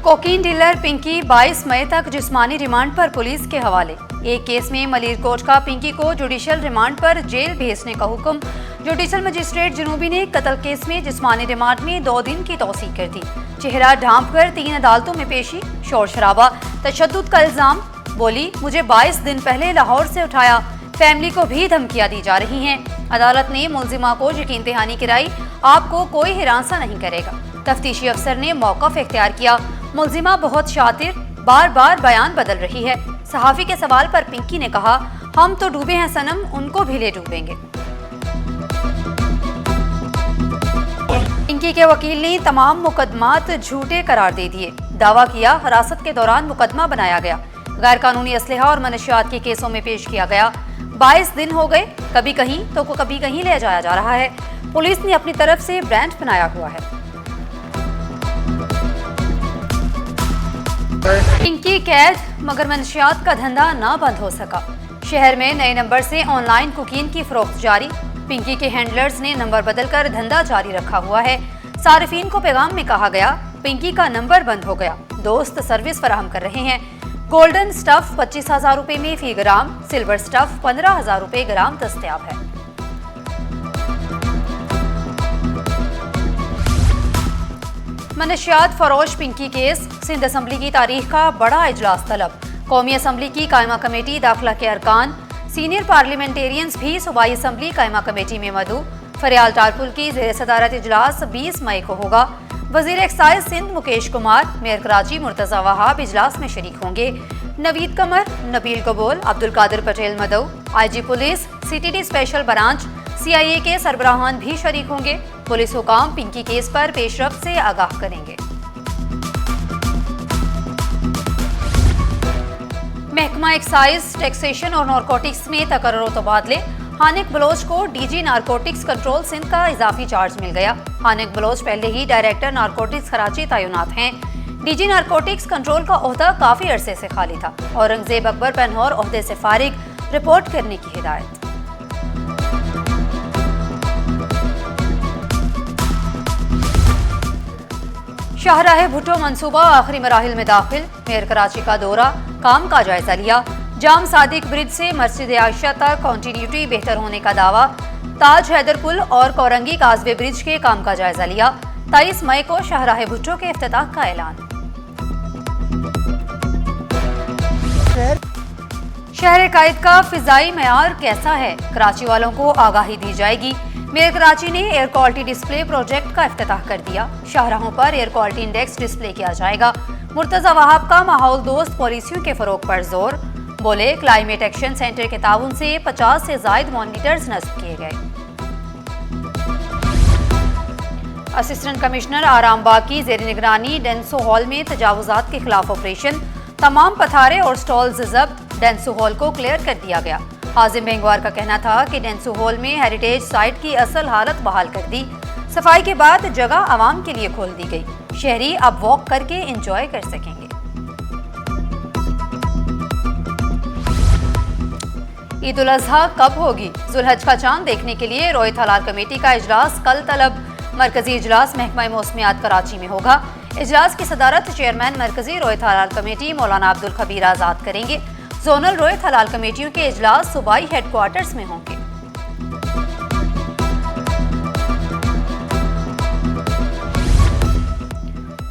Cocaine dealer Pinky 22 मई तक जिस्मानी remand पर पुलिस के हवाले। एक केस में मलीरकोटका पिंकी को जुडिशल रिमांड पर जेल भेजने का हुक्म। जुडिशल मजिस्ट्रेट जनूबी ने कत्ल केस में जिस्मानी रिमांड में 2 दिन की तौसीक कर दी। चेहरा ढांप कर 3 अदालतों में पेशी, शोर शराबा, तशद्दुद का इल्जाम। बोली, मुझे 22 दिन पहले लाहौर से उठाया, फैमिली को भी धमकियां दी जा रही हैं। अदालत ने मुलजिमा को यकीन दहानी कराई, आपको कोई हिरासा नहीं करेगा। तफ्तीशी अफसर ने मौक़िफ़ इख्तियार किया, मुलजिमा बहुत शातिर, बार बार बयान बदल रही है। सहाफ़ी के सवाल पर पिंकी ने कहा, हम तो डूबे हैं सनम, उनको भी ले डूबेंगे। पिंकी के वकील ने तमाम मुकदमात झूठे करार दे दिए। दावा किया, हिरासत के दौरान मुकदमा बनाया गया, गैर कानूनी असलहा और मनशियात के केसों में पेश किया गया। 22 दिन हो गए, कभी कहीं तो कभी कहीं ले जाया जा रहा है। पुलिस ने अपनी तरफ से ब्रांड बनाया हुआ है। पिंकी कैद, मगर मनशियात का धंधा ना बंद हो सका। शहर में नए नंबर से ऑनलाइन कुकीन की फरोख्त जारी। पिंकी के हैंडलर्स ने नंबर बदलकर धंधा जारी रखा हुआ है। सारिफीन को पैगाम में कहा गया, पिंकी का नंबर बंद हो गया, दोस्त सर्विस फराहम कर रहे हैं। गोल्डन स्टफ 25,000 रुपए में फी ग्राम, सिल्वर स्टफ 15,000 रुपए ग्राम दस्तयाब है। मनशियात फरोश पिंकी केस, सिंध असम्बली की तारीख का बड़ा इजलास तलब। कौमी असम्बली की कायमा कमेटी दाखिला के अरकान, सीनियर पार्लियामेंटेरियंस भी सूबाई असम्बली कायमा कमेटी में मदऊ। फरियाल टारपुल की ज़ेर सदारत इजलास 20 मई को होगा। वज़ीर एक्साइज सिंध मुकेश कुमार, मेयर कराची मुर्तज़ा वहाब इजलास में शरीक होंगे। नवीद कमर, नबील कबूल, अब्दुल कादिर पटेल मदऊ, IG police, CTD special branch, CIA के सरबराहान भी शरीक होंगे। पुलिस हुकाम पिंकी केस पर पेशरफ्त से आगाह करेंगे। महकमा एक्साइज, टैक्सेशन और नारकोटिक्स में तकर्रुर तबादले। हानिक बलोच को DG नारकोटिक्स कंट्रोल सिंध का इजाफी चार्ज मिल गया। हानिक बलोच पहले ही डायरेक्टर नारकोटिक्स कराची तैनात हैं। DG नारकोटिक्स कंट्रोल का ओहदा काफी अरसे से खाली था। औरंगजेब अकबर पेनहौर ओहदे से फारिग, रिपोर्ट करने की हिदायत। शाहराह भुट्टो मंसूबा आखिरी मराहिल में दाखिल। मेयर कराची का दौरा, काम का जायजा लिया। जाम सादिक ब्रिज से मस्जिद आयशा तक कंटिन्यूटी बेहतर होने का दावा। ताज हैदर पुल और कोरंगी काजवे ब्रिज के काम का जायजा लिया। 23 मई को शाहराह भुट्टो के इफ्तिताह का ऐलान। शहर कायद का फिजाई मयार कैसा है, कराची वालों को आगाही दी जाएगी। मेयर कराची ने एयर क्वालिटी डिस्प्ले प्रोजेक्ट का इफ्तिताह कर दिया। शाहराहों पर एयर क्वालिटी इंडेक्स डिस्प्ले किया जाएगा। मुर्तज़ा वहाब का माहौल दोस्त पॉलिसियों के फरोग पर जोर। बोले, क्लाइमेट एक्शन सेंटर के ताउन से 50 से ज्यादा मॉनिटर्स नस्ब किए गए। असिस्टेंट कमिश्नर आरामबाग की जेर निगरानी डेंसो हॉल में तजावुजात के खिलाफ ऑपरेशन। तमाम पथारे और स्टॉल्स जब्त। डेंसो हॉल को क्लियर कर दिया गया। हाजिम बेंगवार का कहना था कि डेंसो हॉल में हेरिटेज साइट की असल हालत बहाल कर दी। सफाई के बाद जगह आवाम के लिए खोल दी गई। शहरी अब वॉक करके एंजॉय कर सकेंगे। ईद उल अजहा कब होगी? जुलहज का चांद देखने के लिए रोयत हलाल कमेटी का इजलास कल तलब। मरकजी इजलास महकमा मौसमियात कराची में होगा। इजलास की सदारत चेयरमैन मरकजी रोयत हलाल कमेटी मौलाना अब्दुल खबीर आजाद करेंगे। जोनल रोयत हलाल कमेटियों के इजलास सूबाई हेडक्वार्टर्स में होंगे।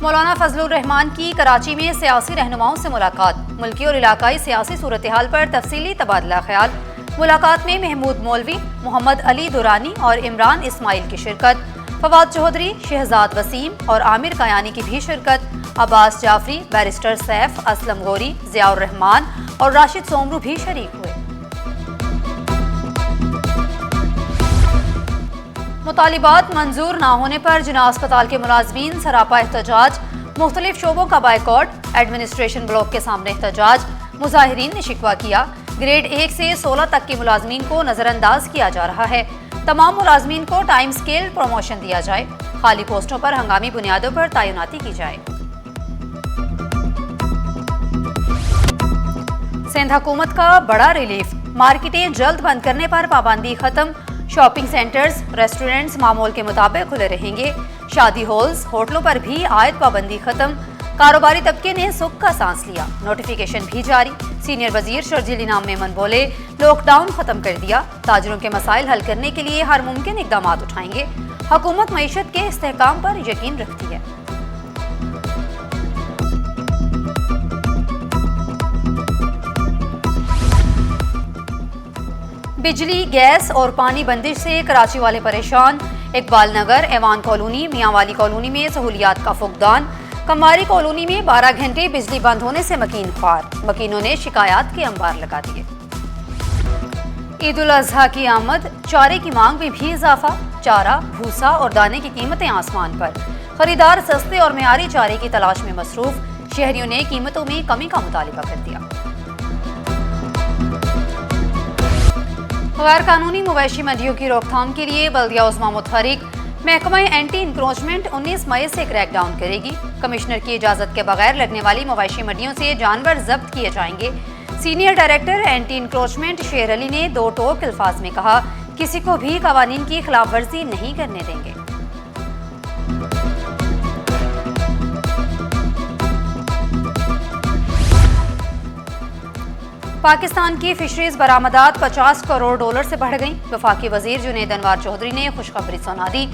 मौलाना फजलुर रहमान की कराची में सियासी रहनुमाओं से मुलाकात। मुल्की और इलाकाई सियासी सूरत हाल पर तफसीली तबादला ख्याल। मुलाकात में महमूद मौलवी, मोहम्मद अली दुरानी और इमरान इस्माइल की शिरकत। फवाद चौधरी, शहजाद वसीम और आमिर कयानी की भी शिरकत। अब्बास जाफरी, बैरिस्टर सैफ, असलम गौरी, जियाउर रहमान और राशिद सोमरू भी शरीक हुए। मुतालिबात मंजूर ना होने पर जिना अस्पताल के मुलाजमीन सरापा एहतजाज। मुख्तलिफ शोबों का बायकॉट। एडमिनिस्ट्रेशन ब्लॉक के सामने एहतजाज। मुजाहिरीन ने शिकवा किया, ग्रेड 1 से 16 तक के मुलाजमीन को नजरअंदाज किया जा रहा है। तमाम मुलाजमीन को टाइम स्केल प्रमोशन दिया जाए। खाली पोस्टों पर हंगामी बुनियादों पर तैनाती की जाए। सिंध हुकूमत का बड़ा रिलीफ। मार्केटें जल्द बंद करने पर पाबंदी खत्म। शॉपिंग सेंटर्स, रेस्टोरेंट्स मामूल के मुताबिक खुले रहेंगे। शादी हॉल्स, होटलों पर भी आयद पाबंदी खत्म। कारोबारी तबके ने सुख का सांस लिया, नोटिफिकेशन भी जारी। सीनियर वजीर शर्जील इनाम मेमन बोले, लॉकडाउन खत्म कर दिया, ताजिरों के मसाइल हल करने के लिए हर मुमकिन इकदाम उठाएंगे। हुकूमत मईशत के इस्तेहकाम पर यकीन रखती है। बिजली, गैस और पानी बंदिश से कराची वाले परेशान। इकबाल नगर, एवान कॉलोनी, मियांवाली कॉलोनी में सहूलियात का फुकदान। कमारी कॉलोनी में 12 घंटे बिजली बंद होने से मकीन ख्वार, मकीनों ने शिकायत के अंबार लगा दिए। ईद उल अजहा की आमद, चारे की मांग में भी इजाफा। चारा, भूसा और दाने की कीमतें आसमान पर। खरीदार सस्ते और मेयारी चारे की तलाश में मसरूफ। शहरियों ने कीमतों में कमी का मुतालिबा कर दिया। गैर कानूनी मवेशी मंडियों की रोकथाम के लिए बल्दिया उज़्मा मुतहरिक। महकमा एंटी इंक्रोचमेंट 19 मई से क्रैकडाउन करेगी। कमिश्नर की इजाजत के बगैर लगने वाली मवेशी मंडियों से जानवर जब्त किए जाएंगे। सीनियर डायरेक्टर एंटी इंक्रोचमेंट शेर अली ने दो टोक अल्फाज में कहा, किसी को भी कवानीन की खिलाफ वर्जी नहीं करने देंगे। पाकिस्तान की फिशरीज बरामदात 50 करोड़ डॉलर से बढ़ गई। वफाकी वजीर जुनैद अनवार चौधरी ने खुशखबरी सुना दी।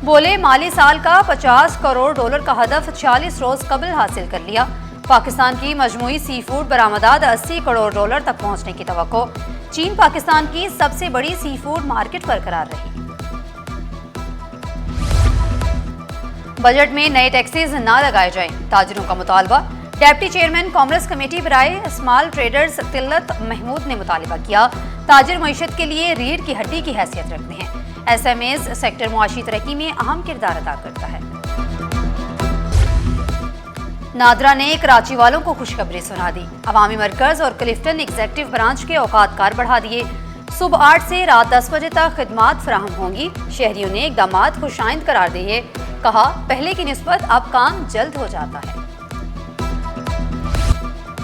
बोले, माली साल का 50 करोड़ डॉलर का हदफ 40 रोज कबल हासिल कर लिया। पाकिस्तान की मजमूई सी फूड बरामदात 80 करोड़ डॉलर तक पहुंचने की तवक्को। चीन पाकिस्तान की सबसे बड़ी सी फूड मार्केट बरकरार रही। बजट में नए टैक्सेस न लगाए जाएं, ताजिरों का मुतालबा। डेप्टी चेयरमैन कांग्रेस कमेटी बराए स्मॉल ट्रेडर्स तिल्लत महमूद ने मुतालिबा किया, ताजिर मईशत के लिए रीढ़ की हड्डी की हैसियत रखते हैं। एसएमएस सेक्टर मुआशी तरक्की में अहम किरदार अदा करता है। नादरा ने कराची वालों को खुशखबरी सुना दी। अवामी मरकज और क्लिफ्टन एग्जेक्टिव ब्रांच के औकात कार बढ़ा दिए। सुबह 8 से रात 10 बजे तक खिदमात फराहम होंगी। शहरियों ने इकदामात खुशाइंद करार दिए। कहा, पहले की निस्बत अब काम जल्द हो जाता है।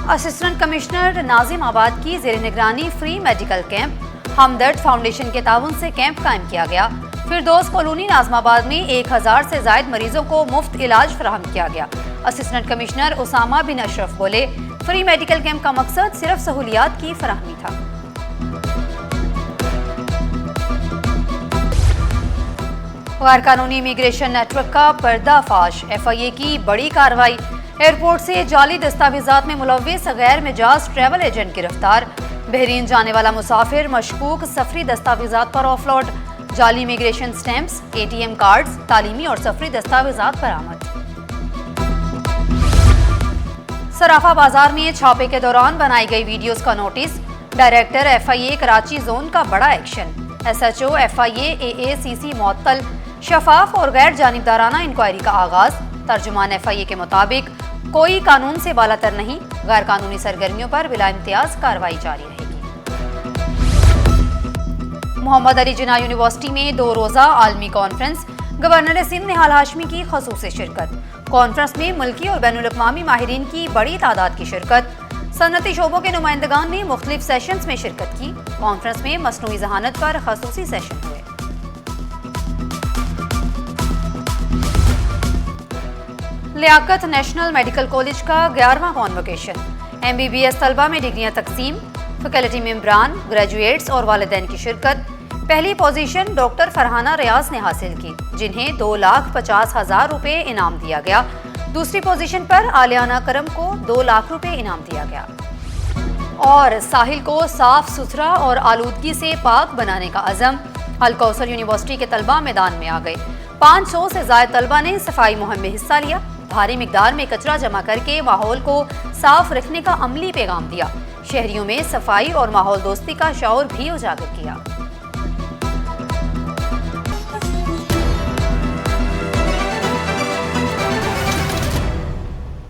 असिस्टेंट कमिश्नर नाजिमाबाद की जेर निगरानी फ्री मेडिकल कैंप। हमदर्द फाउंडेशन के ताउन से कैंप कायम किया गया। फिरदौस कॉलोनी नाजिमाबाद में 1000 से ज्यादा मरीजों को मुफ्त इलाज फराहम किया गया। असिस्टेंट कमिश्नर उसामा बिन अशरफ बोले, फ्री मेडिकल कैंप का मकसद सिर्फ सहूलियात की फराहमी था। गैर कानूनी इमिग्रेशन नेटवर्क का पर्दाफाश, FIA की बड़ी कार्रवाई। एयरपोर्ट से जाली दस्तावेजात में मुलव्विस गैर मिजाज ट्रैवल एजेंट गिरफ्तार। बहरीन जाने वाला मुसाफिर मशकूक सफरी दस्तावेजात पर ऑफलोड। जाली इमिग्रेशन स्टैंप्स, ATM कार्ड्स, तालीमी और सफरी दस्तावेजात बरामद। सराफा बाजार में छापे के दौरान बनाई गई वीडियोस का notice. Director FIA Karachi zone का बड़ा एक्शन। SHO FIA AACC मुअत्तल। शफाफ और गैर जानिबदाराना इंक्वायरी का आगाज। तर्जुमान FIA के मुताबिक कोई कानून से बालातर नहीं, गैर कानूनी सरगर्मियों पर बिला इम्तियाज कार्रवाई जारी रहेगी। मोहम्मद अली जिन्ना यूनिवर्सिटी में 2 रोजा आलमी कॉन्फ्रेंस। गवर्नर सिंध निहाल हाशमी की खसूसी शिरकत। कॉन्फ्रेंस में मुल्की और बैनुल-अक़वामी माहिरीन की बड़ी तादाद की शिरकत। सनती शोबों के नुमाइंदगान ने मुख्तलिफ सेशंस में शिरकत की। कॉन्फ्रेंस में मसनूई जहानत पर खसूसी सेशन हुए। लियाकत नेशनल मेडिकल कॉलेज का 11वां कॉन्वोकेशन। MBBS तलबा में डिग्रियां तकसीम। फैकल्टी मेंबरान, ग्रेजुएट्स और वालिदैन की शिरकत। पहली पोजीशन डॉक्टर फरहाना रियाज ने हासिल की, जिन्हें 2,50,000 रुपये इनाम दिया गया। दूसरी पोजीशन पर आलियाना करम को 2 लाख रुपये इनाम दिया गया। और साहिल को साफ सुथरा और आलूदगी से पाक बनाने का अज़म। अल कौसर यूनिवर्सिटी के तलबा मैदान में आ गए। 500 से ज्यादा तलबा ने सफाई मुहिम में हिस्सा लिया। भारी मिकदार में कचरा जमा करके माहौल को साफ रखने का अमली पैगाम दिया। शहरियों में सफाई और माहौल दोस्ती का शऊर भी उजागर किया।